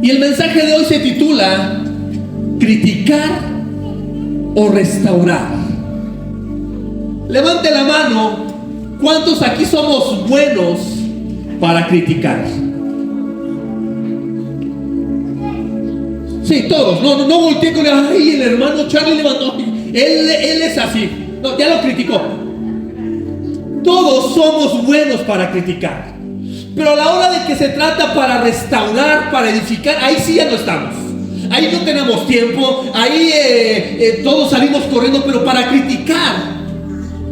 Y el mensaje de hoy se titula criticar o restaurar. Levante la mano. ¿Cuántos aquí somos buenos para criticar? Sí, todos. No volteé con ay, el hermano Charlie levantó. Él es así. No, ya lo criticó. Todos somos buenos para criticar. Pero a la hora de que se trata para restaurar, para edificar, ahí sí ya no estamos. Ahí no tenemos tiempo. Ahí todos salimos corriendo. Pero para criticar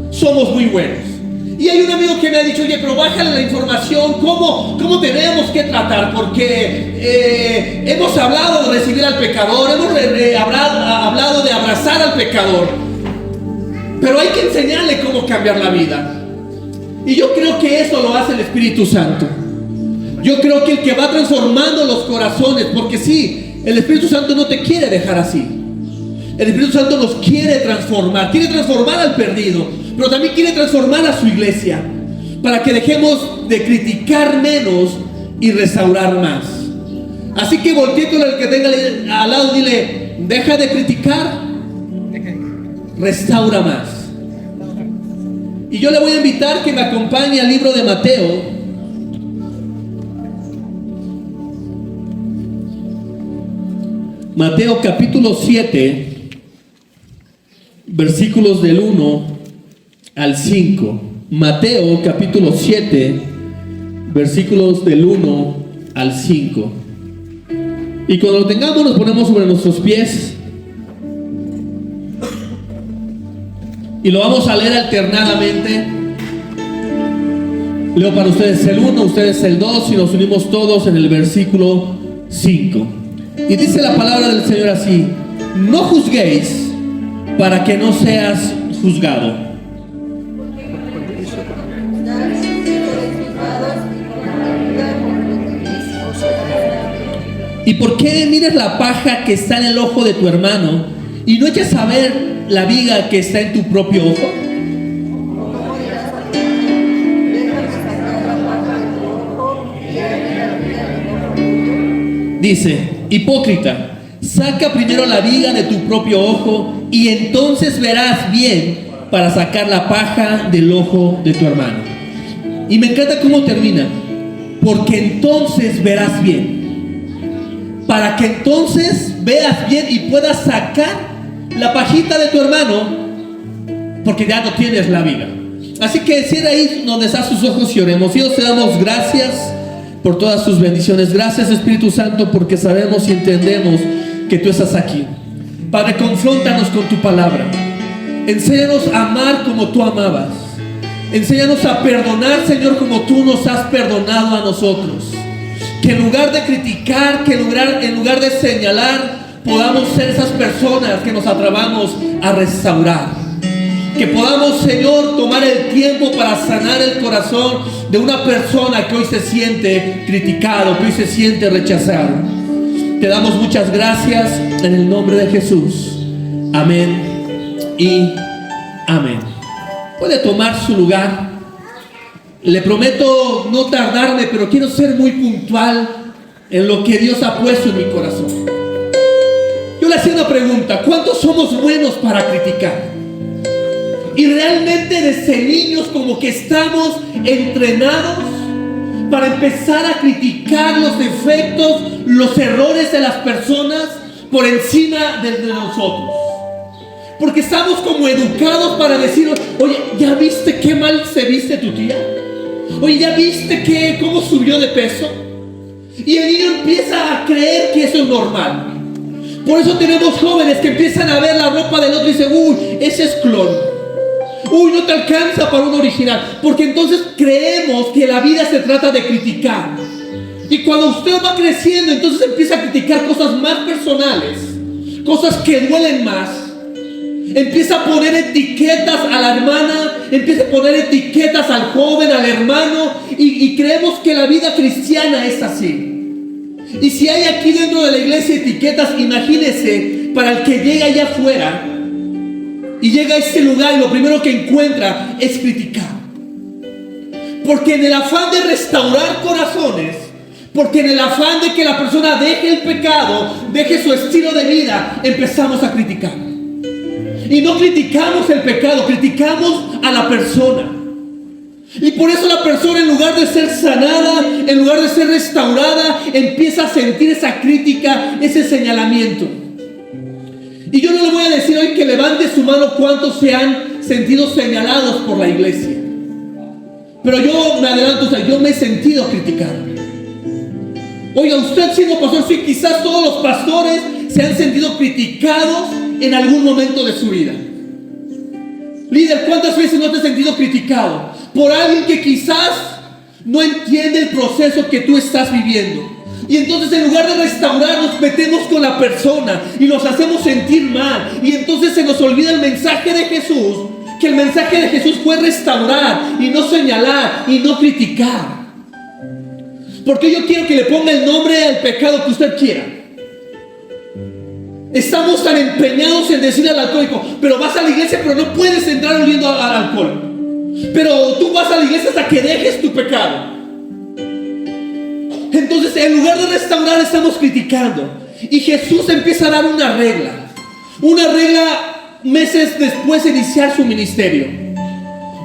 somos muy buenos. Y hay un amigo que me ha dicho, oye, pero bájale la información, ¿cómo tenemos que tratar? Porque hemos hablado de recibir al pecador, hemos hablado de abrazar al pecador, pero hay que enseñarle cómo cambiar la vida. Y yo creo que eso lo hace el Espíritu Santo. Yo creo que el que va transformando los corazones, porque sí, el Espíritu Santo no te quiere dejar así. El Espíritu Santo nos quiere transformar al perdido, pero también quiere transformar a su iglesia, para que dejemos de criticar menos y restaurar más. Así que voltee con el que tenga al lado, dile, deja de criticar, restaura más. Y yo le voy a invitar que me acompañe al libro de Mateo. Mateo capítulo 7, versículos del 1 al 5. Mateo capítulo 7, versículos del 1 al 5. Y cuando lo tengamos nos ponemos sobre nuestros pies y lo vamos a leer alternadamente. Leo para ustedes el 1, ustedes el 2 y nos unimos todos en el versículo 5. Y dice la palabra del Señor así: no juzguéis para que no seas juzgado. ¿Y por qué miras la paja que está en el ojo de tu hermano y no echas a ver la viga que está en tu propio ojo? Dice, hipócrita, saca primero la viga de tu propio ojo y entonces verás bien para sacar la paja del ojo de tu hermano. Y me encanta cómo termina. Porque entonces verás bien. Para que entonces veas bien y puedas sacar la pajita de tu hermano, porque ya no tienes la viga. Así que cierra ahí donde están sus ojos y oremos. Dios, te damos gracias por todas tus bendiciones. Gracias, Espíritu Santo, porque sabemos y entendemos que tú estás aquí. Padre, confróntanos con tu palabra. Enséñanos a amar como tú amabas. Enséñanos a perdonar, Señor, como tú nos has perdonado a nosotros. Que en lugar de criticar, que en lugar de señalar, podamos ser esas personas que nos atrevamos a restaurar. Que podamos, Señor, tomar el tiempo para sanar el corazón de una persona que hoy se siente criticado, que hoy se siente rechazado. Te damos muchas gracias en el nombre de Jesús. Amén y amén. Puede tomar su lugar. Le prometo no tardarme, pero quiero ser muy puntual en lo que Dios ha puesto en mi corazón. Yo le hacía una pregunta: ¿cuántos somos buenos para criticar? Y realmente desde niños como que estamos entrenados para empezar a criticar los defectos, los errores de las personas por encima de nosotros. Porque estamos como educados para decir: oye, ¿ya viste qué mal se viste tu tía? Oye, ¿ya viste cómo subió de peso? Y el niño empieza a creer que eso es normal. Por eso tenemos jóvenes que empiezan a ver la ropa del otro y dicen: uy, ese es clon. Uy, no te alcanza para un original. Porque entonces creemos que la vida se trata de criticar. Y cuando usted va creciendo, entonces empieza a criticar cosas más personales, cosas que duelen más. Empieza a poner etiquetas a la hermana, empieza a poner etiquetas al joven, al hermano, y creemos que la vida cristiana es así. Y si hay aquí dentro de la iglesia etiquetas, imagínese para el que llega allá afuera y llega a este lugar y lo primero que encuentra es criticar. Porque en el afán de restaurar corazones, Porque en el afán de que la persona deje el pecado, deje su estilo de vida, empezamos a criticar. Y no criticamos el pecado, criticamos a la persona. Y por eso la persona, en lugar de ser sanada, en lugar de ser restaurada, empieza a sentir esa crítica, ese señalamiento. Y yo no le voy a decir hoy que levante su mano cuántos se han sentido señalados por la iglesia. Pero yo me adelanto, yo me he sentido criticado. Oiga, usted siendo pastor, sí, quizás todos los pastores se han sentido criticados en algún momento de su vida. Líder, ¿cuántas veces no te has sentido criticado por alguien que quizás no entiende el proceso que tú estás viviendo? Y entonces, en lugar de restaurar, nos metemos con la persona y nos hacemos sentir mal. Y entonces se nos olvida el mensaje de Jesús, que el mensaje de Jesús fue restaurar y no señalar y no criticar. Porque yo quiero que le ponga el nombre al pecado que usted quiera. Estamos tan empeñados en decir al alcohólico, pero vas a la iglesia, pero no puedes entrar oliendo al alcohol. Pero tú vas a la iglesia hasta que dejes tu pecado. Entonces, en lugar de restaurar, estamos criticando. Y Jesús empieza a dar una regla. Una regla meses después de iniciar su ministerio.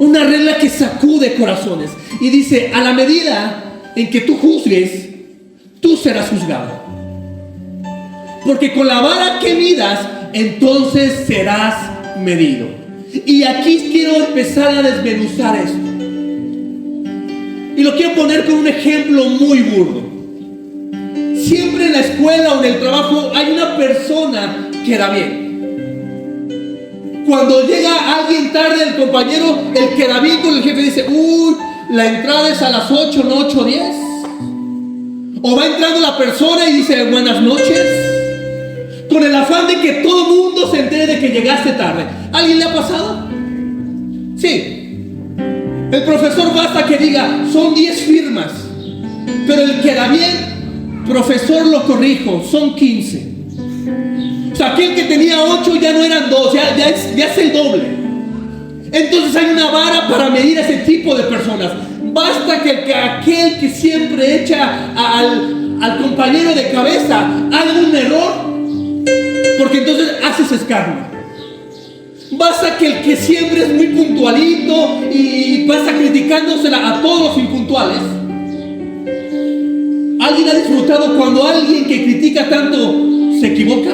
Una regla que sacude corazones. Y dice, a la medida en que tú juzgues, tú serás juzgado. Porque con la vara que midas, entonces serás medido. Y aquí quiero empezar a desmenuzar esto. Y lo quiero poner con un ejemplo muy burdo. Siempre en la escuela o en el trabajo hay una persona que da bien. Cuando llega alguien tarde, el compañero, el que da bien con el jefe, dice, la entrada es a las 8, no 8:10. O va entrando la persona y dice, buenas noches. Con el afán de que todo el mundo se entere de que llegaste tarde. ¿Alguien le ha pasado? Sí. El profesor basta que diga, son 10 firmas. Pero el que da bien, profesor, lo corrijo, son 15. O sea, aquel que tenía 8 ya no eran 2, ya es el doble. Entonces hay una vara para medir a ese tipo de personas. Basta que aquel que siempre echa al compañero de cabeza haga un error, porque entonces haces escarnio. Basta que el que siempre es muy puntualito y pasa criticándosela a todos los impuntuales. ¿Alguien ha disfrutado cuando alguien que critica tanto se equivoca?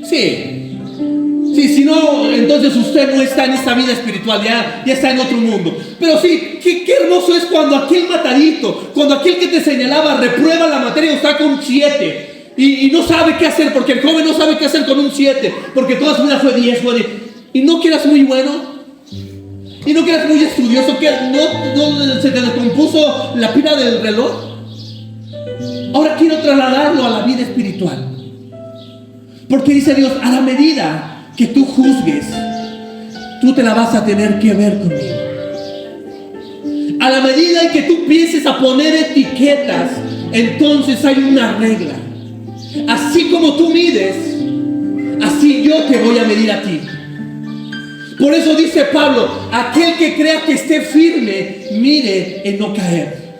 Sí. Sí, si no, entonces usted no está en esta vida espiritual, ya está en otro mundo. Pero sí, qué hermoso es cuando aquel matadito, cuando aquel que te señalaba reprueba la materia y está con 7. Y no sabe qué hacer, porque el joven no sabe qué hacer con un 7, porque toda su vida fue 10, y no que eras muy bueno, y no que eras muy estudioso, que no se te descompuso la pila del reloj. Ahora quiero trasladarlo a la vida espiritual, porque dice Dios, a la medida que tú juzgues, tú te la vas a tener que ver conmigo. A la medida en que tú pienses a poner etiquetas, entonces hay una regla. Así como tú mides, así yo te voy a medir a ti. Por eso dice Pablo, aquel que crea que esté firme, mire en no caer.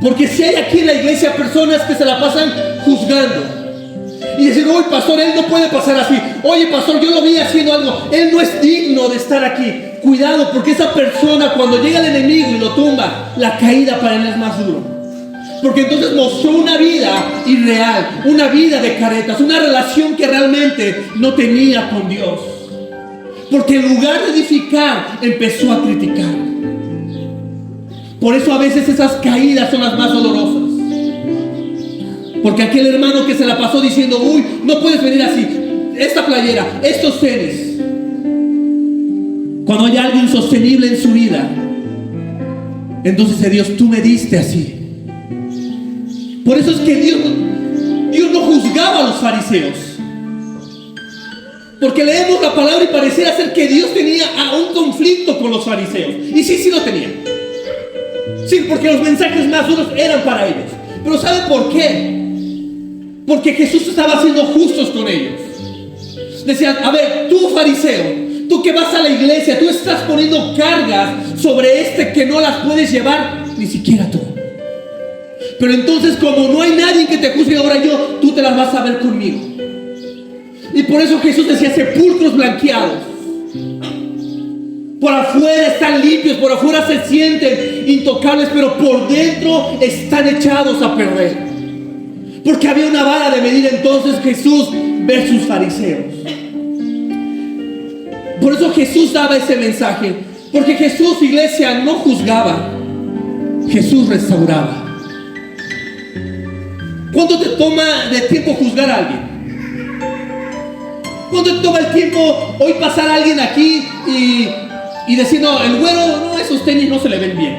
Porque si hay aquí en la iglesia personas que se la pasan juzgando y dicen, oye pastor, él no puede pasar así. Oye pastor, yo lo vi haciendo algo, él no es digno de estar aquí. Cuidado, porque esa persona, cuando llega el enemigo y lo tumba, la caída para él es más duro. Porque entonces mostró una vida irreal, una vida de caretas, una relación que realmente no tenía con Dios. Porque en lugar de edificar, empezó a criticar. Por eso a veces esas caídas son las más dolorosas. Porque aquel hermano que se la pasó diciendo, no puedes venir así, esta playera, estos tenis. Cuando hay algo insostenible en su vida, entonces Dios, tú me diste así. Por eso es que Dios no juzgaba a los fariseos. Porque leemos la palabra y pareciera ser que Dios tenía un conflicto con los fariseos. Y sí lo tenía. Sí, porque los mensajes más duros eran para ellos. Pero ¿sabe por qué? Porque Jesús estaba siendo justos con ellos. Decían, a ver, tú fariseo, tú que vas a la iglesia, tú estás poniendo cargas sobre que no las puedes llevar. ni siquiera tú. Pero entonces, como no hay nadie que te juzgue, ahora tú te las vas a ver conmigo. Y por eso Jesús decía sepulcros blanqueados. Por afuera están limpios, por afuera se sienten intocables, pero por dentro están echados a perder. Porque había una vara de medir entonces Jesús versus fariseos. Por eso Jesús daba ese mensaje. Porque Jesús, iglesia, no juzgaba. Jesús restauraba. ¿Cuánto te toma de tiempo juzgar a alguien? ¿Cuánto te toma el tiempo hoy pasar a alguien aquí y decir, no, el güero, no, esos tenis no se le ven bien?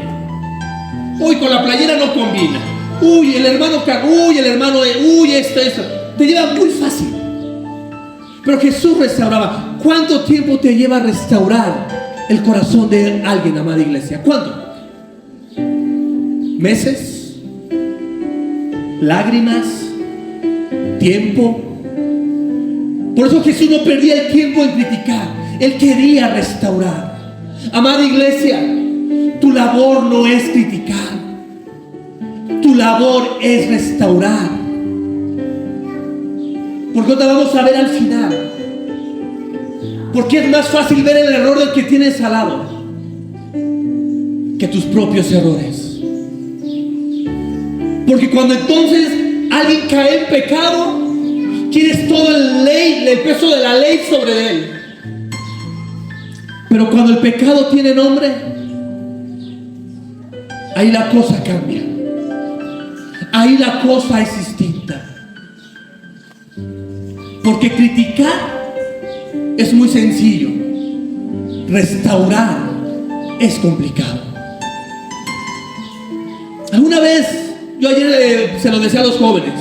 Uy, con la playera no combina. Uy, el hermano, esto. Te lleva muy fácil. Pero Jesús restauraba. ¿Cuánto tiempo te lleva a restaurar el corazón de alguien, amada iglesia? ¿Cuánto? ¿Meses? ¿Lágrimas? ¿Tiempo? Por eso Jesús no perdía el tiempo en criticar. Él quería restaurar. Amada iglesia, tu labor no es criticar. Tu labor es restaurar. Porque ahora vamos a ver al final. Porque es más fácil ver el error del que tienes al lado que tus propios errores. Porque cuando entonces alguien cae en pecado, tienes todo el peso de la ley sobre él. Pero cuando el pecado tiene nombre, ahí la cosa cambia. Ahí la cosa es distinta. Porque criticar es muy sencillo. Restaurar es complicado. Alguna vez, yo ayer se lo decía a los jóvenes,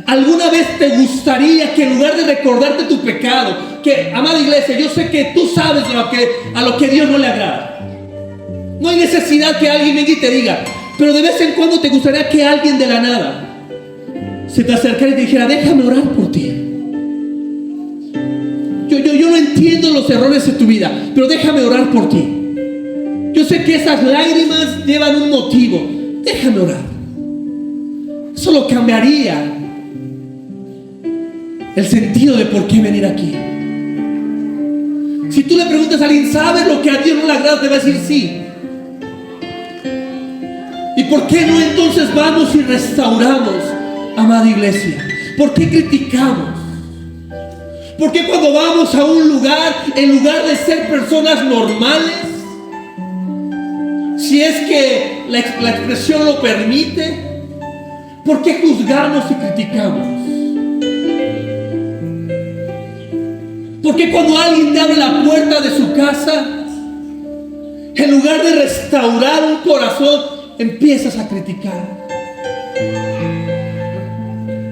¿alguna vez te gustaría que en lugar de recordarte tu pecado, que, amada iglesia, yo sé que tú sabes a lo que Dios no le agrada? No hay necesidad que alguien venga y te diga, pero de vez en cuando te gustaría que alguien de la nada se te acercara y te dijera, déjame orar por ti. Yo no entiendo los errores de tu vida, pero déjame orar por ti. Yo sé que esas lágrimas llevan un motivo. Déjame orar. Eso lo cambiaría el sentido de por qué venir aquí. Si tú le preguntas a alguien, ¿sabes lo que a Dios no le agrada? Te va a decir sí. ¿Y por qué no entonces vamos y restauramos, amada iglesia? ¿Por qué criticamos? ¿Por qué cuando vamos a un lugar, en lugar de ser personas normales, si es que la expresión lo permite, por qué juzgamos y criticamos? ¿Por qué cuando alguien te abre la puerta de su casa, en lugar de restaurar un corazón, empiezas a criticar?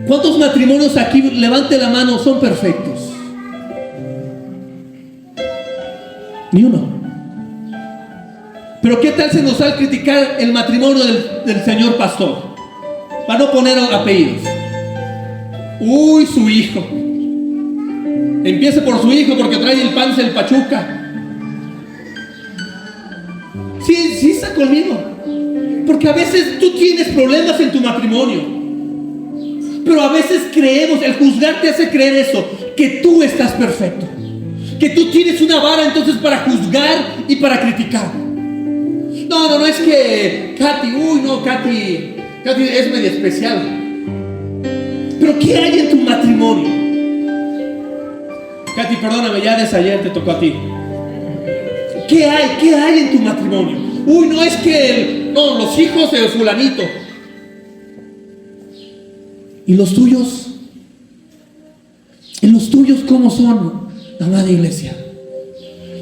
¿Cuántos matrimonios aquí, levante la mano, son perfectos? Ni uno. Pero ¿qué tal se nos sale criticar el matrimonio del señor pastor? Para no poner apellidos. Uy, su hijo. Empiece por su hijo porque trae el pan del Pachuca. Sí, está conmigo. Porque a veces tú tienes problemas en tu matrimonio. Pero a veces creemos, el juzgar te hace creer eso, que tú estás perfecto. Que tú tienes una vara entonces para juzgar y para criticar. No, es que Katy es medio especial. Pero ¿qué hay en tu matrimonio? Katy, perdóname, ya desde ayer te tocó a ti. ¿Qué hay en tu matrimonio? Uy, no es que los hijos de fulanito. ¿Y los tuyos? ¿Y los tuyos cómo son, amada iglesia?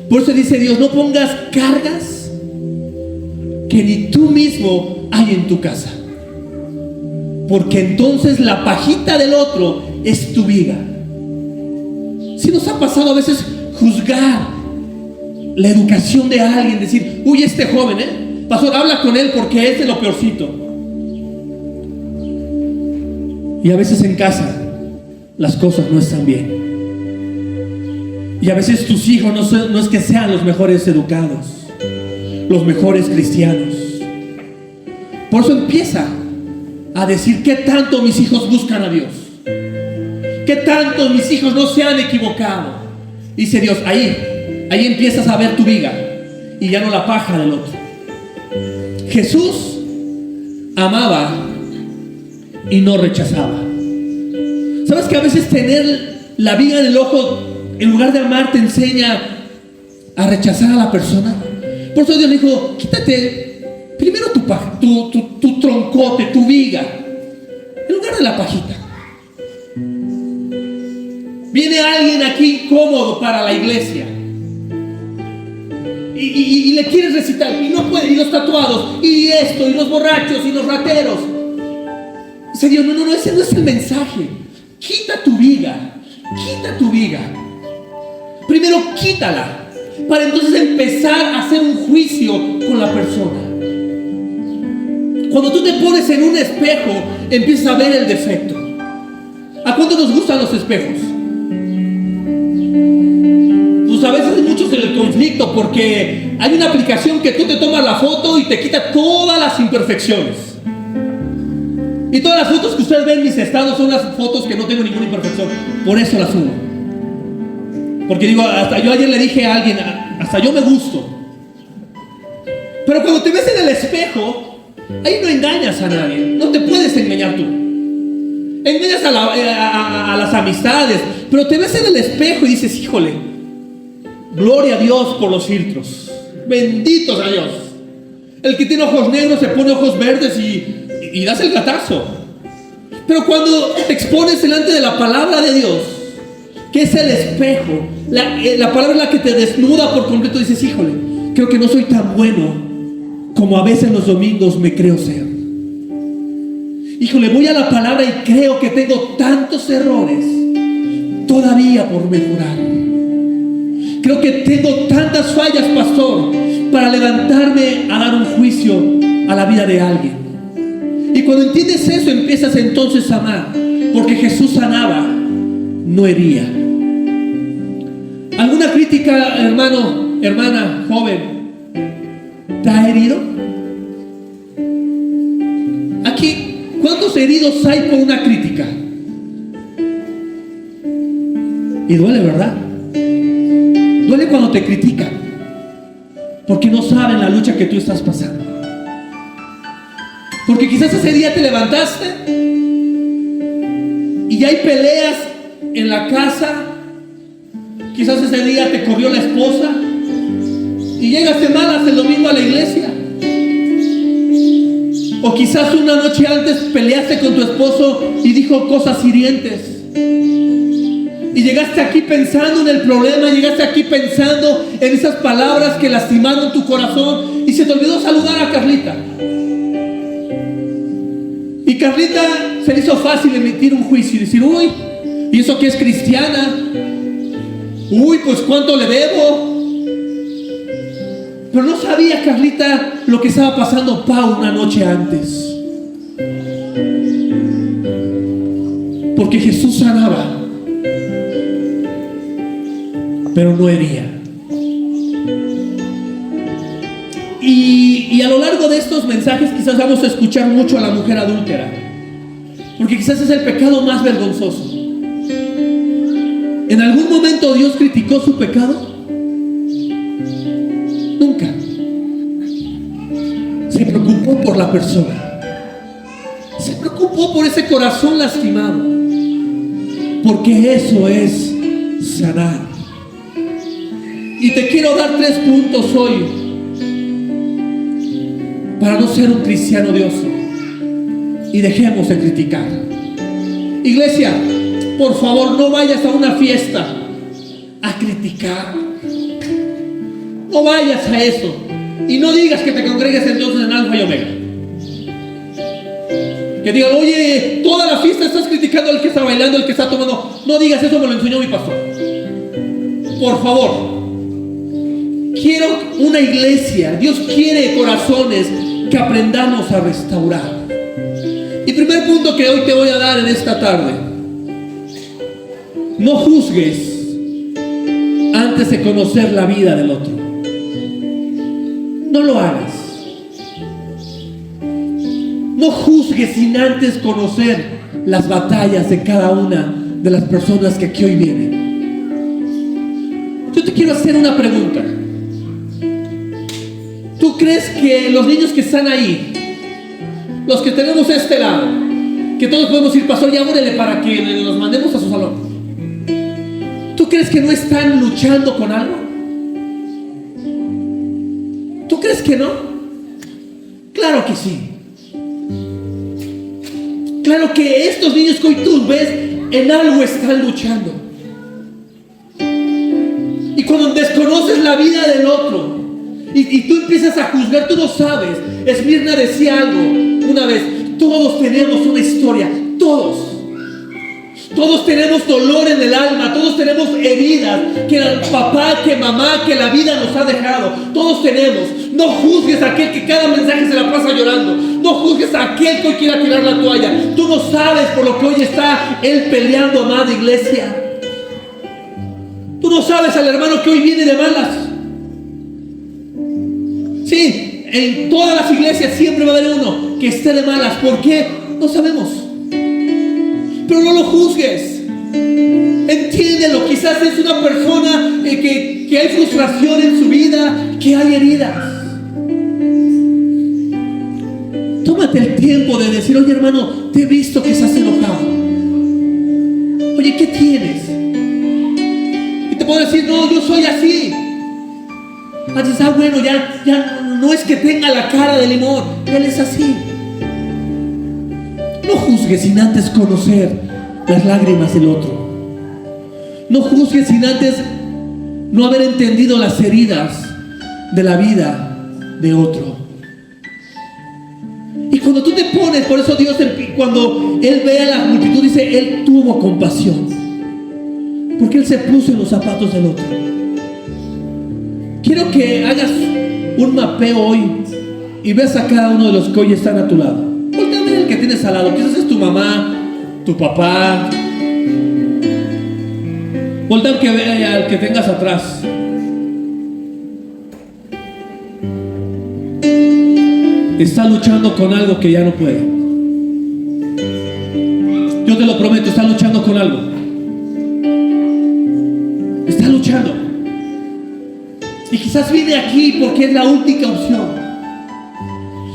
Por eso dice Dios, no pongas cargas que ni tú mismo hay en tu casa, porque entonces la pajita del otro es tu viga. Si nos ha pasado a veces juzgar la educación de alguien, decir, uy, este joven, pastor, habla con él porque es de lo peorcito. Y a veces en casa las cosas no están bien. Y a veces tus hijos no es que sean los mejores educados, los mejores cristianos. Por eso empieza a decir: ¿qué tanto mis hijos buscan a Dios? ¿Qué tanto mis hijos no se han equivocado? Dice Dios, ahí empiezas a ver tu viga y ya no la paja del otro. Jesús amaba y no rechazaba. ¿Sabes que a veces tener la viga en el ojo, en lugar de amar, te enseña a rechazar a la persona? Por eso Dios le dijo: quítate primero tu paja, tu troncote, tu viga, en lugar de la pajita. Viene alguien aquí incómodo para la iglesia y le quieres recitar y no puede, y los tatuados, y esto, y los borrachos, y los rateros. Dice Dios: no, ese no es el mensaje. Quita tu viga, primero quítala, para entonces empezar a hacer un juicio con la persona. Cuando tú te pones en un espejo, empiezas a ver el defecto. ¿A cuánto nos gustan los espejos? Pues a veces hay muchos en el conflicto, porque hay una aplicación que tú te tomas la foto y te quita todas las imperfecciones. Y todas las fotos que ustedes ven en mis estados son las fotos que no tengo ninguna imperfección. Por eso las subo. Porque digo, hasta yo ayer le dije a alguien, hasta yo me gusto. Pero cuando te ves en el espejo, ahí no engañas a nadie. No te puedes engañar tú. Engañas a las amistades, pero te ves en el espejo y dices: híjole, gloria a Dios por los filtros. Benditos a Dios. El que tiene ojos negros se pone ojos verdes y das el gatazo. Pero cuando te expones delante de la palabra de Dios, que es el espejo, la palabra es la que te desnuda por completo, dices: híjole, creo que no soy tan bueno como a veces los domingos me creo ser. Híjole, voy a la palabra y creo que tengo tantos errores todavía por mejorar. Creo que tengo tantas fallas, pastor, para levantarme a dar un juicio a la vida de alguien. Y cuando entiendes eso, empiezas entonces a amar, porque Jesús sanaba, no hería. ¿Alguna crítica, hermano, hermana, joven, te ha herido? Aquí, ¿cuántos heridos hay por una crítica? Y duele, ¿verdad? Duele cuando te critican, porque no saben la lucha que tú estás pasando. Porque quizás ese día te levantaste y ya hay peleas en la casa. Quizás ese día te corrió la esposa y llegaste malas el domingo a la iglesia. O quizás una noche antes peleaste con tu esposo y dijo cosas hirientes. Y llegaste aquí pensando en el problema, llegaste aquí pensando en esas palabras que lastimaron tu corazón y se te olvidó saludar a Carlita. Y Carlita se le hizo fácil emitir un juicio y decir: uy, ¿y eso que es cristiana? Uy, pues ¿cuánto le debo? Pero no sabía Carlita lo que estaba pasando Pau una noche antes. Porque Jesús sanaba, pero no hería. Y a lo largo de estos mensajes quizás vamos a escuchar mucho a la mujer adúltera, porque quizás es el pecado más vergonzoso. ¿En algún momento Dios criticó su pecado? Nunca. Se preocupó por la persona. Se preocupó por ese corazón lastimado, porque eso es sanar. Y te quiero dar 3 puntos hoy para no ser un cristiano odioso y dejemos de criticar. Iglesia, por favor, no vayas a una fiesta a criticar. No vayas a eso. Y no digas que te congregues entonces en Alfa y Omega. Que digan: oye, toda la fiesta estás criticando al que está bailando, al que está tomando. No digas eso, me lo enseñó mi pastor. Por favor. Quiero una iglesia. Dios quiere corazones que aprendamos a restaurar. Y primer punto que hoy te voy a dar en esta tarde: no juzgues antes de conocer la vida del otro. No lo hagas. No juzgues sin antes conocer las batallas de cada una de las personas que aquí hoy vienen. Yo te quiero hacer una pregunta. ¿Tú crees que los niños que están ahí, los que tenemos este lado, que todos podemos ir, pastor, ya órale para que los mandemos a su salón, ¿tú crees que no están luchando con algo? ¿Tú crees que no? Claro que sí. Claro que estos niños que hoy tú ves en algo están luchando. Y cuando desconoces la vida del otro y tú empiezas a juzgar, tú no sabes. Esmirna decía algo una vez: todos tenemos una historia, todos tenemos dolor en el alma, todos tenemos heridas que el papá, que mamá, que la vida nos ha dejado. Todos tenemos. No juzgues a aquel que cada mensaje se la pasa llorando. No juzgues a aquel que hoy quiera tirar la toalla. Tú no sabes por lo que hoy está él peleando, amada iglesia. Tú no sabes al hermano que hoy viene de malas. Sí, en todas las iglesias siempre va a haber uno que esté de malas. ¿Por qué? No sabemos. Pero no lo juzgues. Entiéndelo. Quizás es una persona que hay frustración en su vida, que hay heridas. Tómate el tiempo de decir: oye, hermano, te he visto que estás enojado. Oye, ¿qué tienes? Y te puedo decir: no, yo soy así. Dices: bueno, ya no es que tenga la cara de limón, él es así. No juzgues sin antes conocer las lágrimas del otro. No juzgues sin antes no haber entendido las heridas de la vida de otro. Y cuando tú te pones, por eso Dios, cuando Él ve a la multitud, dice: Él tuvo compasión, porque Él se puso en los zapatos del otro. Quiero que hagas un mapeo hoy y veas a cada uno de los que hoy están a tu lado. Voltea a ver el que tienes al lado. Quizás es tu mamá, tu papá. Voltea al que tengas atrás. Está luchando con algo que ya no puede. Yo te lo prometo, está luchando con algo. Está luchando. Y quizás viene aquí porque es la única opción.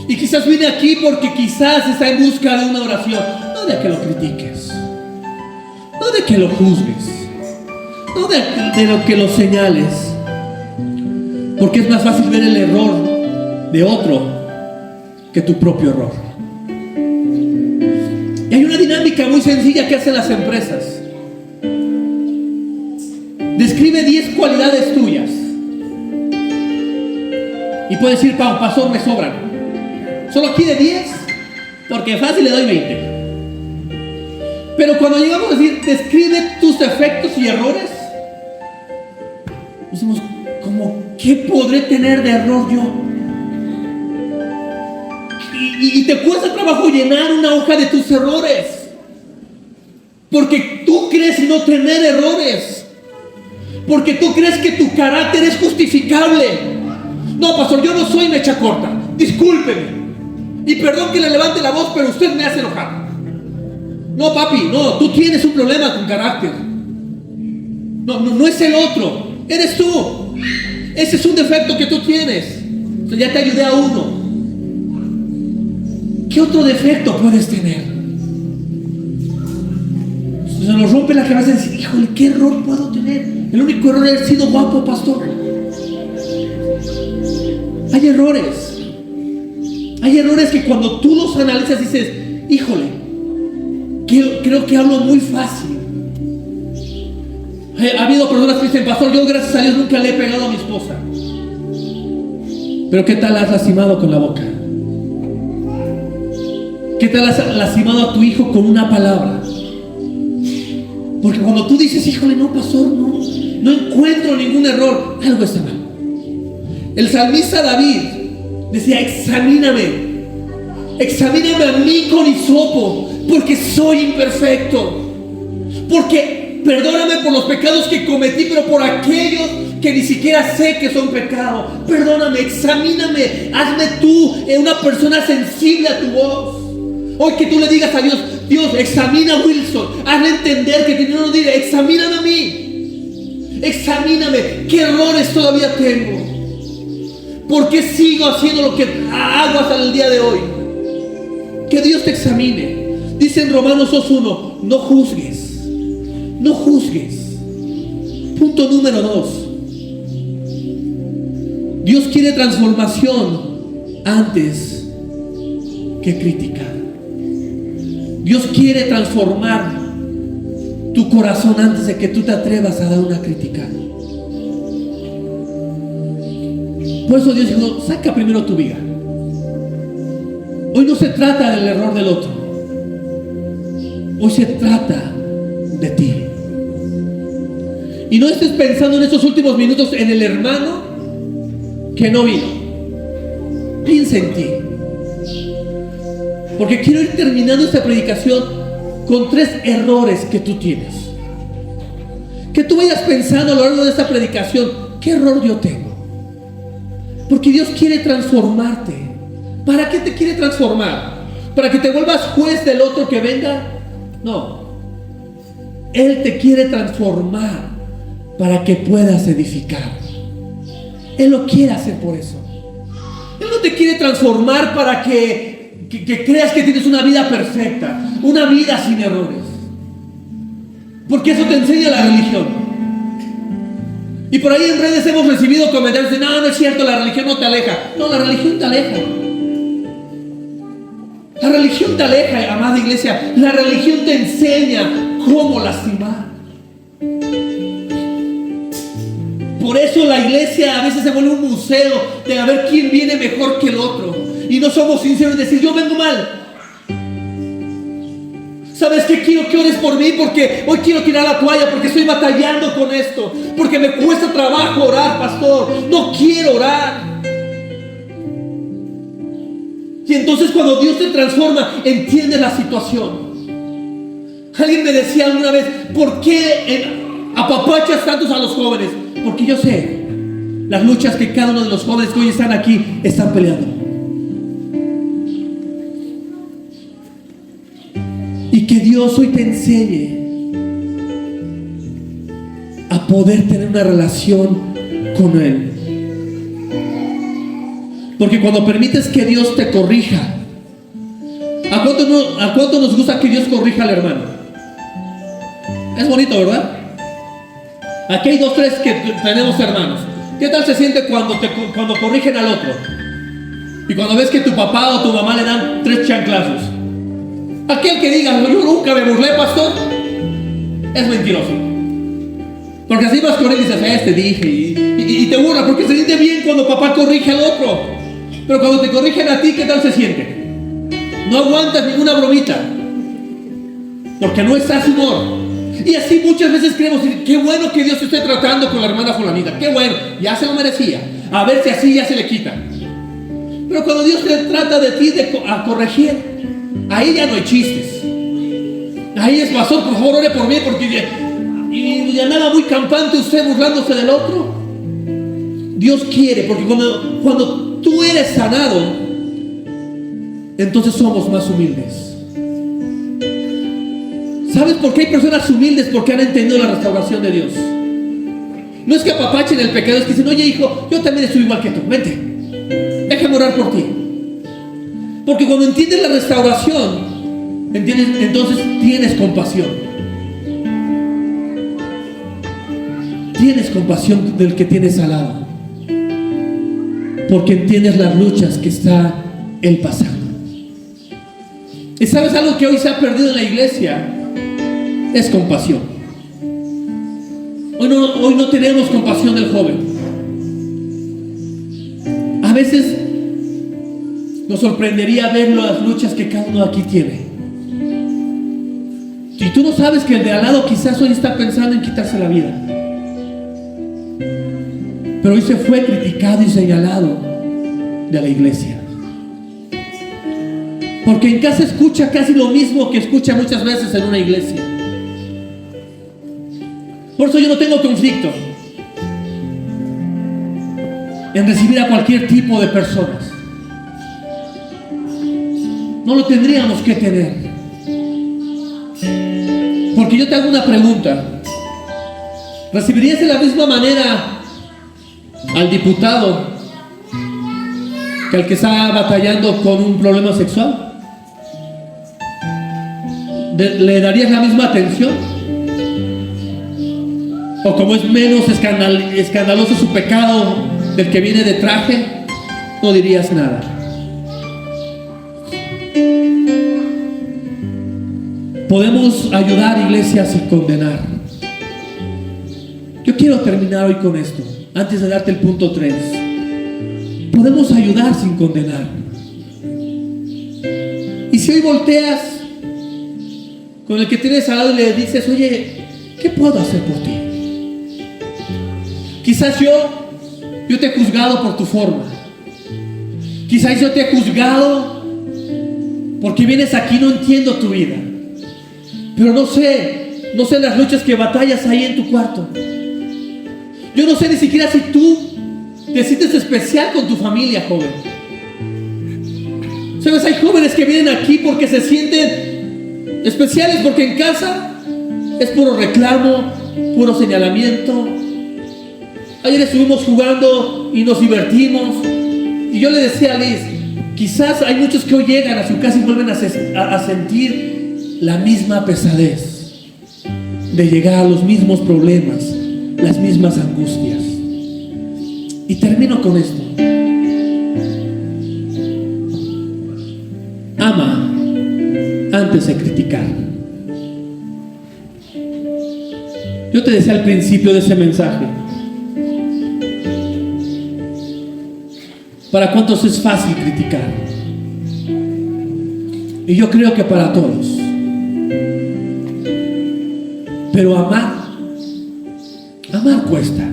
Y quizás viene aquí porque quizás está en busca de una oración. No de que lo critiques, no de que lo juzgues, no de lo que lo señales, porque es más fácil ver el error de otro que tu propio error. Y hay una dinámica muy sencilla que hacen las empresas. Describe 10 cualidades tuyas. Y puedes decir: pastor, me sobran. Solo aquí de 10, porque fácil le doy 20. Pero cuando llegamos a decir: describe tus defectos y errores, decimos: ¿cómo qué podré tener de error yo? Y te cuesta trabajo llenar una hoja de tus errores, porque tú crees no tener errores, porque tú crees que tu carácter es justificable. No, pastor, yo no soy mecha corta, discúlpeme, y perdón que le levante la voz, pero usted me hace enojar. No, papi, no, tú tienes un problema con carácter. No es el otro, eres tú. Ese es un defecto que tú tienes. Entonces ya te ayudé a uno. ¿Qué otro defecto puedes tener? Se nos rompe la cabeza y decir: híjole, ¿qué error puedo tener? El único error es haber sido guapo, pastor. Hay errores. Hay errores que cuando tú los analizas dices: híjole, creo que hablo muy fácil. Ha habido personas que dicen: pastor, yo gracias a Dios nunca le he pegado a mi esposa. Pero ¿qué tal has lastimado con la boca? ¿Qué tal has lastimado a tu hijo con una palabra? Porque cuando tú dices: híjole, no, pastor, no encuentro ningún error, algo está mal. El salmista David decía: examíname a mí con hisopo, porque soy imperfecto. Porque perdóname por los pecados que cometí, pero por aquellos que ni siquiera sé que son pecados. Perdóname, examíname, hazme tú una persona sensible a tu voz. Hoy que tú le digas a Dios, Dios, examina a Wilson, hazle entender que no nos diga, examíname a mí, examíname, qué errores todavía tengo, por qué sigo haciendo lo que hago hasta el día de hoy. Que Dios te examine. Dice en Romanos 2:1, no juzgues, no juzgues. Punto número 2. Dios quiere transformación antes que criticar. Dios quiere transformar tu corazón antes de que tú te atrevas a dar una crítica. Por eso Dios dijo, saca primero tu viga. Hoy no se trata del error del otro. Hoy se trata de ti. Y no estés pensando en estos últimos minutos en el hermano que no vino. Piensa en ti. Porque quiero ir terminando esta predicación con 3 errores que tú tienes. Que tú vayas pensando a lo largo de esta predicación, ¿qué error yo tengo? Porque Dios quiere transformarte. ¿Para qué te quiere transformar? ¿Para que te vuelvas juez del otro que venga? No. Él te quiere transformar para que puedas edificar. Él lo quiere hacer por eso. Él no te quiere transformar para que creas que tienes una vida perfecta, una vida sin errores. Porque eso te enseña la religión. Y por ahí en redes hemos recibido comentarios de no es cierto, la religión no te aleja. No, la religión te aleja. La religión te aleja, amada iglesia. La religión te enseña cómo lastimar. Por eso la iglesia a veces se vuelve un museo de a ver quién viene mejor que el otro. Y no somos sinceros en decir, yo vengo mal. ¿Sabes qué? Quiero que ores por mí porque hoy quiero tirar la toalla, porque estoy batallando con esto, porque me cuesta trabajo orar, pastor. No quiero orar. Y entonces cuando Dios te transforma, entiendes la situación. Alguien me decía alguna vez, ¿por qué apapachas tantos a los jóvenes? Porque yo sé las luchas que cada uno de los jóvenes que hoy están aquí están peleando. Y que Dios hoy te enseñe a poder tener una relación con Él. Porque cuando permites que Dios te corrija, ¿a cuánto nos gusta que Dios corrija al hermano? Es bonito, ¿verdad? Aquí hay 2, 3 que tenemos hermanos. ¿Qué tal se siente cuando corrigen al otro? Y cuando ves que tu papá o tu mamá le dan 3 chanclazos. Aquel que diga, yo nunca me burlé, pastor, es mentiroso. Porque así vas con él y dices, te dije, y te burla, porque se siente bien cuando papá corrige al otro. Pero cuando te corrigen a ti, ¿qué tal se siente? No aguantas ninguna bromita, porque no estás humor. Y así muchas veces creemos, qué bueno que Dios esté tratando con la hermana fulanita, qué bueno, ya se lo merecía, a ver si así ya se le quita. Pero cuando Dios te trata de ti a corregir, ahí ya no hay chistes. Ahí es, pastor, por favor ore por mí, porque y andaba muy campante usted burlándose del otro. Dios quiere, porque cuando tú eres sanado, entonces somos más humildes. ¿Sabes por qué hay personas humildes? Porque han entendido la restauración de Dios. No es que apapachen el pecado, es que dicen, oye hijo, yo también estoy igual que tú, vente, déjame orar por ti. Porque cuando entiendes la restauración, entonces tienes compasión. Tienes compasión del que tienes al lado. Porque entiendes las luchas que está él pasando. ¿Y sabes algo que hoy se ha perdido en la iglesia? Es compasión. Hoy no tenemos compasión del joven. A veces nos sorprendería ver las luchas que cada uno aquí tiene. Y tú no sabes que el de al lado quizás hoy está pensando en quitarse la vida. Pero hoy se fue criticado y señalado de la iglesia. Porque en casa escucha casi lo mismo que escucha muchas veces en una iglesia. Por eso yo no tengo conflicto en recibir a cualquier tipo de personas. no lo tendríamos que tener. Porque yo te hago una pregunta. ¿Recibirías de la misma manera al diputado que al que está batallando con un problema sexual? ¿Le darías la misma atención? ¿O como es menos escandaloso su pecado del que viene de traje, no dirías nada? Podemos ayudar, iglesia, sin condenar. Yo quiero terminar hoy con esto, antes de darte el punto 3. Podemos ayudar sin condenar. Y si hoy volteas con el que tienes al lado y le dices: oye, ¿qué puedo hacer por ti? Quizás yo te he juzgado por tu forma. Quizás yo te he juzgado porque vienes aquí y no entiendo tu vida. Pero no sé las luchas que batallas ahí en tu cuarto. Yo no sé ni siquiera si tú te sientes especial con tu familia, joven. ¿Sabes? Hay jóvenes que vienen aquí porque se sienten especiales, porque en casa es puro reclamo, puro señalamiento. Ayer estuvimos jugando y nos divertimos. Y yo le decía a Liz, quizás hay muchos que hoy llegan a su casa y vuelven a sentir la misma pesadez de llegar a los mismos problemas, las mismas angustias. Y termino con esto. Ama antes de criticar. Yo te decía al principio de ese mensaje, ¿para cuántos es fácil criticar? Y yo creo que para todos. Pero amar cuesta.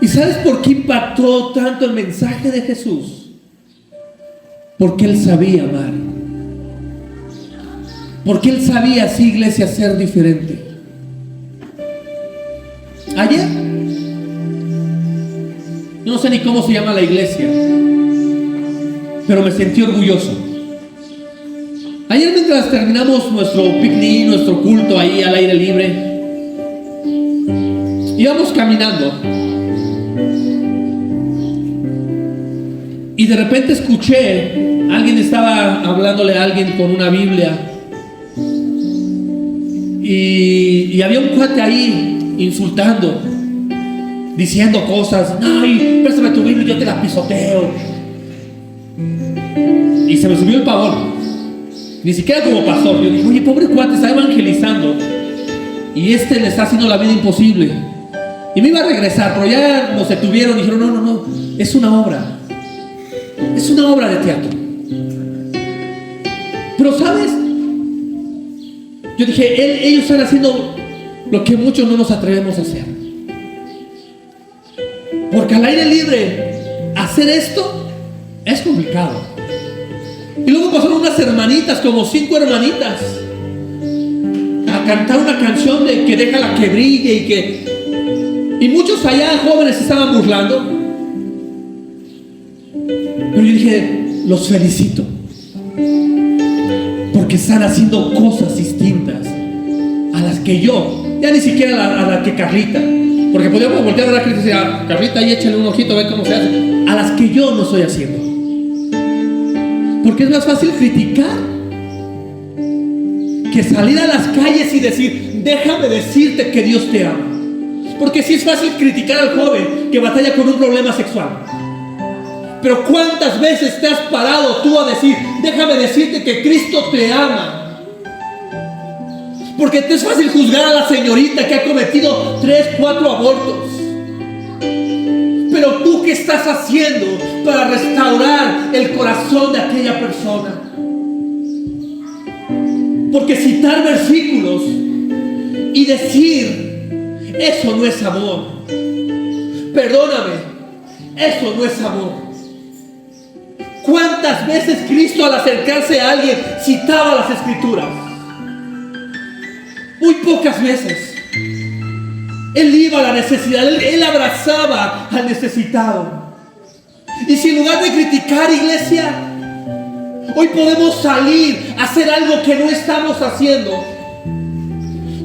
¿Y sabes por qué impactó tanto el mensaje de Jesús? Porque Él sabía amar. Porque Él sabía, sí, iglesia, ser diferente. Ayer, yo no sé ni cómo se llama la iglesia, pero me sentí orgulloso. Ayer, mientras terminamos nuestro picnic, nuestro culto ahí al aire libre, íbamos caminando y de repente escuché, alguien estaba hablándole a alguien con una Biblia y había un cuate ahí insultando, diciendo cosas: ay, préstame tu Biblia y yo te la pisoteo. Y se me subió el pavor. Ni siquiera como pastor. Yo dije: oye, pobre cuate, está evangelizando y le está haciendo la vida imposible. Y me iba a regresar, pero ya nos detuvieron y dijeron: no, es una obra. Es una obra de teatro. Pero ¿sabes? Yo dije, ellos están haciendo lo que muchos no nos atrevemos a hacer. Porque al aire libre hacer esto es complicado. Y luego pasaron unas hermanitas, como 5 hermanitas, a cantar una canción de que déjala que brille y muchos allá jóvenes se estaban burlando. Pero yo dije, los felicito, porque están haciendo cosas distintas a las que yo, ya ni siquiera a la que Carlita, porque podríamos voltear a la Carlita y decir: Carlita, ahí échale un ojito a ver cómo se hace. A las que yo no estoy haciendo. Porque es más fácil criticar que salir a las calles y decir: déjame decirte que Dios te ama. Porque sí es fácil criticar al joven que batalla con un problema sexual. Pero ¿cuántas veces te has parado tú a decir: déjame decirte que Cristo te ama? Porque te es fácil juzgar a la señorita que ha cometido 3, 4 abortos. Pero tú, ¿qué estás haciendo para restaurar el corazón de aquella persona? Porque citar versículos y decir: eso no es amor. Perdóname, eso no es amor. ¿Cuántas veces Cristo, al acercarse a alguien, citaba las Escrituras? Muy pocas veces. Él iba a la necesidad, él abrazaba al necesitado. Y si en lugar de criticar, iglesia, Hoy podemos salir a hacer algo que no estamos haciendo.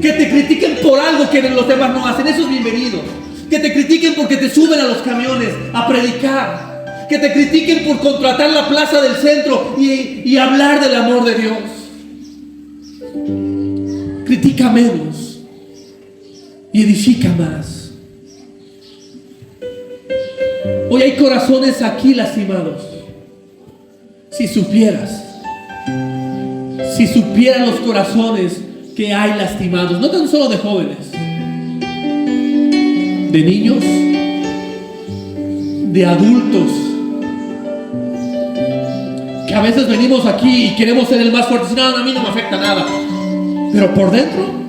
Que te critiquen por algo que los demás no hacen, eso es bienvenido. Que te critiquen porque te suben a los camiones a predicar. Que te critiquen por contratar la plaza del centro y hablar del amor de Dios. Critica menos y edifica más. Hoy hay corazones aquí lastimados. Si supieras los corazones que hay lastimados, no tan solo de jóvenes, de niños, de adultos, que a veces venimos aquí y queremos ser el más fuerte. Si no, a mí no me afecta nada, pero por dentro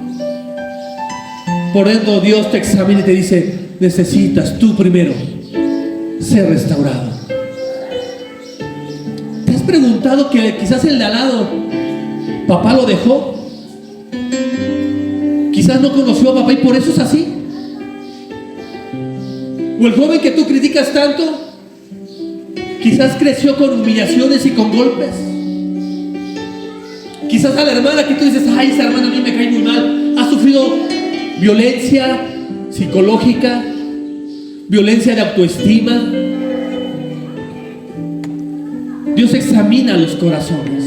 Dios te examina y te dice: necesitas tú primero ser restaurado. ¿Te has preguntado que quizás el de al lado, papá lo dejó? Quizás no conoció a papá y por eso es así. O el joven que tú criticas tanto, quizás creció con humillaciones y con golpes. Quizás a la hermana que tú dices: ay, esa hermana a mí me cae muy mal, ha sufrido violencia psicológica, violencia de autoestima. Dios examina los corazones.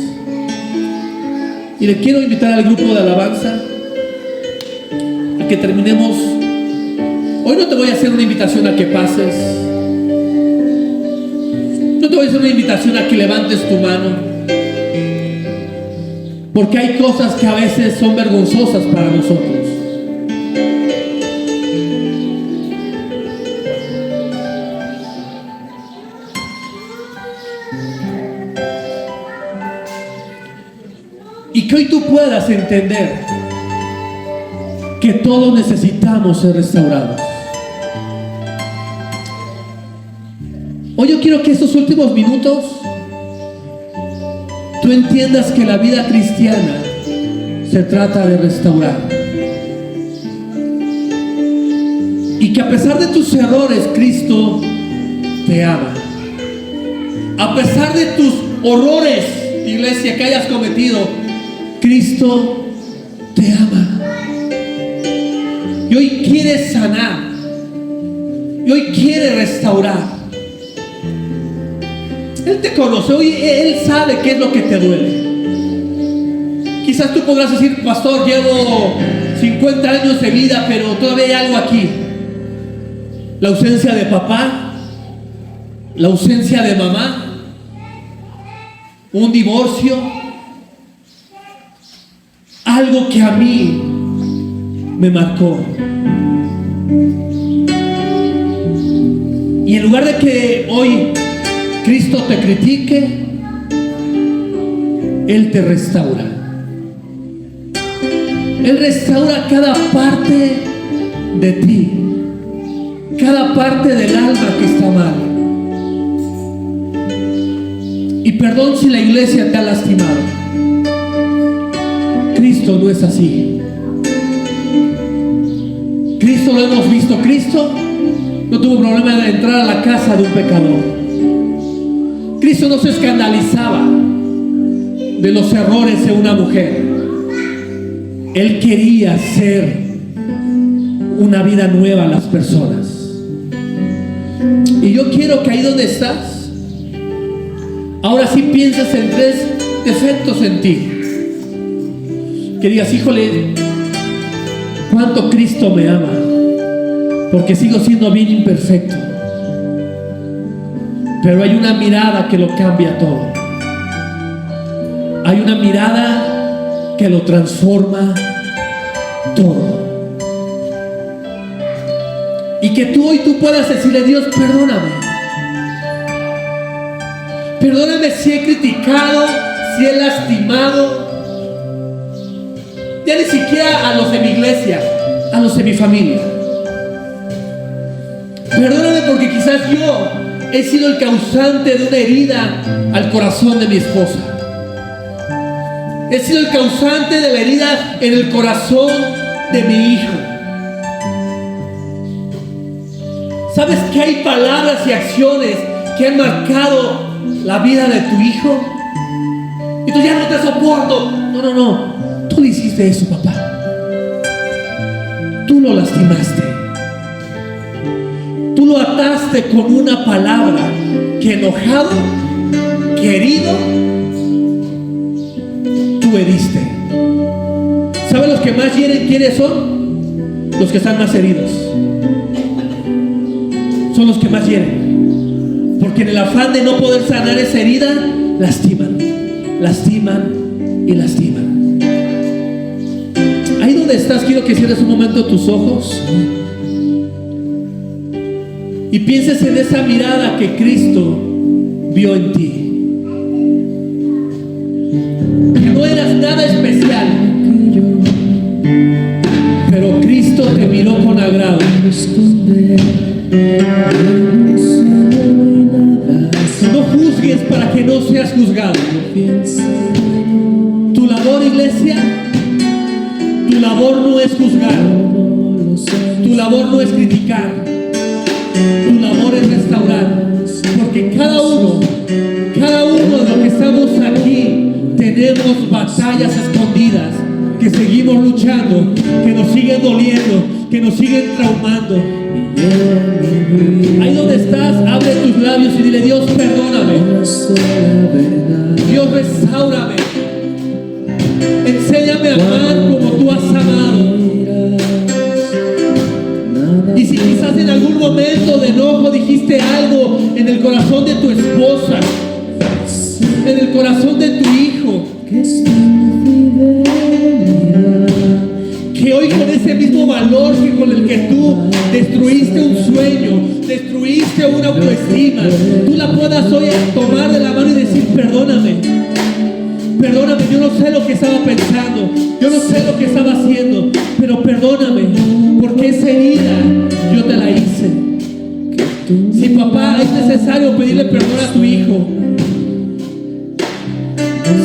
Y le quiero invitar al grupo de alabanza a que terminemos. Hoy no te voy a hacer una invitación a que pases. No te voy a hacer una invitación a que levantes tu mano. Porque hay cosas que a veces son vergonzosas para nosotros. Y que hoy tú puedas entender que todos necesitamos ser restaurados. Hoy yo quiero que estos últimos minutos tú entiendas que la vida cristiana se trata de restaurar. Y que a pesar de tus errores, Cristo te ama. A pesar de tus horrores, iglesia, que hayas cometido, Cristo te ama. Y hoy quiere sanar. Y hoy quiere restaurar. Él te conoce. Hoy Él sabe qué es lo que te duele. Quizás tú podrás decir: pastor, llevo 50 años de vida, pero todavía hay algo aquí. La ausencia de papá, la ausencia de mamá, un divorcio, algo que a mí me marcó. Y en lugar de que hoy Cristo te critique, Él te restaura. Él restaura cada parte de ti, cada parte del alma que está mal. Y perdón si la iglesia te ha lastimado. Cristo no es así. Cristo lo hemos visto. Cristo no tuvo problema de entrar a la casa de un pecador. Cristo no se escandalizaba de los errores de una mujer. Él quería hacer una vida nueva a las personas. Y yo quiero que ahí donde estás, ahora sí pienses en 3 defectos en ti. Que digas: híjole, cuánto Cristo me ama, porque sigo siendo bien imperfecto. Pero hay una mirada que lo cambia todo. Hay una mirada que lo transforma todo. Y que tú hoy puedas decirle: Dios, perdóname. Perdóname si he criticado, si he lastimado. Ya ni siquiera a los de mi iglesia, a los de mi familia. Perdóname porque quizás yo he sido el causante de una herida al corazón de mi esposa. He sido el causante de la herida en el corazón de mi hijo. ¿Sabes que hay palabras y acciones que han marcado la vida de tu hijo? Y tú ya no te soporto. No, no, no. Tú le hiciste eso, papá. Tú lo lastimaste. Tú lo ataste con una palabra que enojado, querido, tú heriste. ¿Sabes los que más hieren quiénes son? Los que están más heridos. Son los que más hieren. Porque en el afán de no poder sanar esa herida, lastiman, lastiman y lastiman. Ahí donde estás, quiero que cierres un momento tus ojos y pienses en esa mirada que Cristo vio en ti. Que no eras nada especial, pero Cristo te miró con agrado. No juzgues para que no seas juzgado. Tu labor, iglesia, tu labor no es juzgar. Tu labor no es criticar. Tu labor es restaurar. Porque cada uno de los que estamos aquí tenemos batallas escondidas que seguimos luchando, que nos siguen doliendo, que nos siguen traumando. Ahí donde estás, abre tus labios y dile: Dios, perdóname. Dios, restáurame. Enséñame a amar como tú has amado. Y si quizás en algún momento de enojo dijiste algo en el corazón de tu esposa, en el corazón de tu hijo, que hoy con ese mismo valor que con el que tú destruiste un sueño, destruiste una autoestima, tú la puedas hoy tomar de la mano y decir: perdóname, perdóname, yo no sé lo que estaba pensando, yo no sé lo que estaba haciendo, pero perdóname, porque esa herida yo te la hice. Si, papá, es necesario pedirle perdón a tu hijo,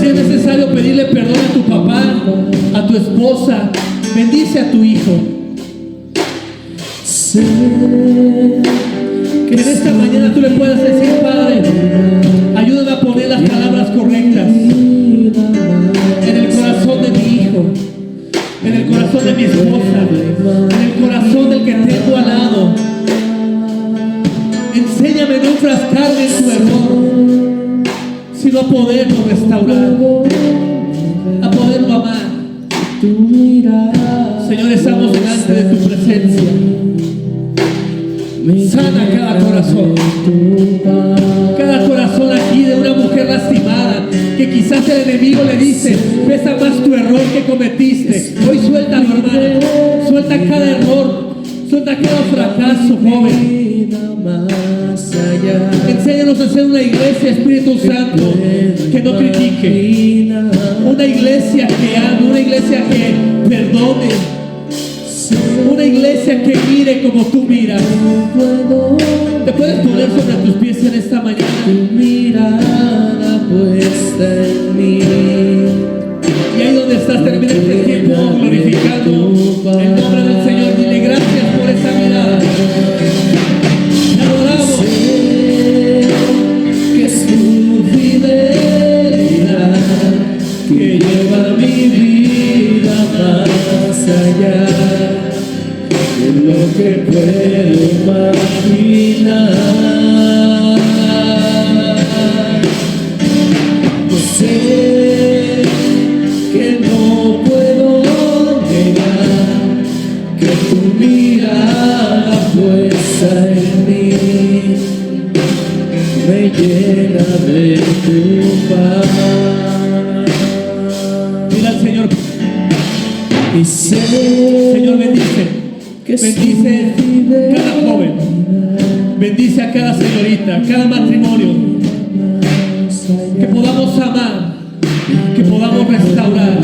si es necesario pedirle perdón a tu papá, a tu esposa, bendice a tu hijo. Que en esta mañana tú le puedas decir: Padre, ayúdame a poner las palabras correctas en el corazón de mi hijo, en el corazón de mi esposa, en el corazón del que tengo al lado. Enséñame a no enfrascarme en su error, sino a poderlo restaurar, a poderlo amar. Señor, estamos delante de tu presencia. Sana cada corazón aquí de una mujer lastimada, que quizás el enemigo le dice: pesa más tu error que cometiste. Hoy suéltalo, hermana, suelta cada error, suelta cada fracaso, joven. Enséñanos a ser una iglesia, Espíritu Santo, que no critique, una iglesia que ame, una iglesia que perdone, una iglesia que mire como tú miras. Te puedes poner sobre tus pies en esta mañana. Tu mirada puesta en mí. Y ahí donde estás, termina este tiempo glorificando el nombre del Señor. Dile: gracias por esa mirada. Te adoramos. Que es tu fidelidad que lleva mi vida más allá de lo que puedo imaginar. No sé que no puedo negar que tu mirada puesta en mí me llena de tu paz. Dile al Señor: y sé, Señor, bendice cada joven, bendice a cada señorita, cada matrimonio, que podamos amar, que podamos restaurar,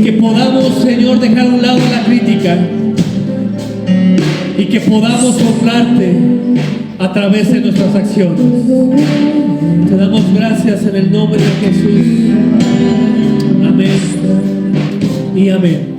que podamos, Señor, dejar a un lado la crítica y que podamos honrarte a través de nuestras acciones. Te damos gracias en el nombre de Jesús. Amén y amén.